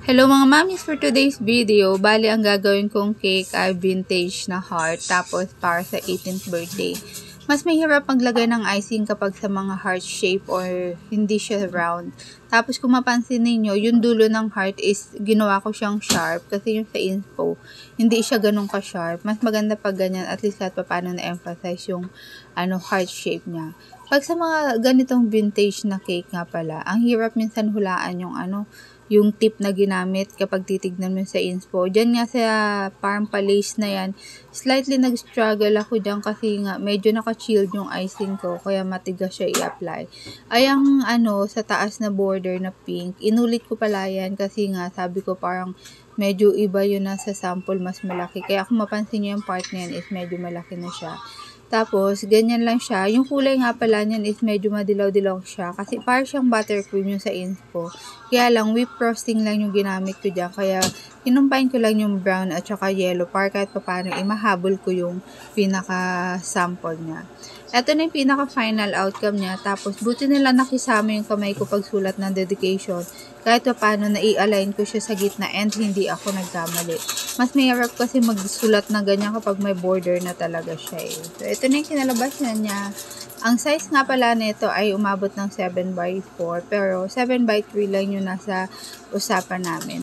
Hello mga mamis, for today's video, bali ang gagawin kong cake ay vintage na heart, tapos para sa 18th birthday. Mas mahirap maglagay ng icing kapag sa mga heart shape or hindi siya round. Tapos kung mapansin ninyo, yung dulo ng heart is ginawa ko siyang sharp kasi yung sa inspo, hindi siya ganun ka-sharp. Mas maganda pag ganyan, at least kahit pa paano na-emphasize yung heart shape niya. Pag sa mga ganitong vintage na cake nga pala, ang hirap minsan hulaan yung tip na ginamit kapag titignan mo sa inspo. Diyan nga sa parang palace na yan, slightly nag-struggle ako dyan kasi nga medyo naka-chilled yung icing ko, kaya matigas siya i-apply. Ay ang sa taas na border na pink, inulit ko pala yan kasi nga sabi ko parang medyo iba yun na sa sample, mas malaki. Kaya kung mapansin nyo yung part na yan is medyo malaki na siya. Tapos, ganyan lang siya. Yung kulay nga pala niyan is medyo madilaw-dilaw siya. Kasi parang siyang buttercream yung sa inspo. Kaya lang, whip frosting lang yung ginamit ko dyan. Kaya, kinumpine ko lang yung brown at saka yellow para kahit pa paano mahabol ko yung pinaka-sample niya. Ito na yung pinaka-final outcome niya. Tapos, buti nila nakisama yung kamay ko pagsulat ng dedication. Kahit pa paano na-i-align ko siya sa gitna and hindi ako nagkamali. Mas mahirap kasi magsulat na ganyan kapag may border na talaga siya eh. So, ito na yung kinalabasan niya. Ang size nga pala nito ay umabot ng 7x4 pero 7x3 lang yung nasa usapan namin.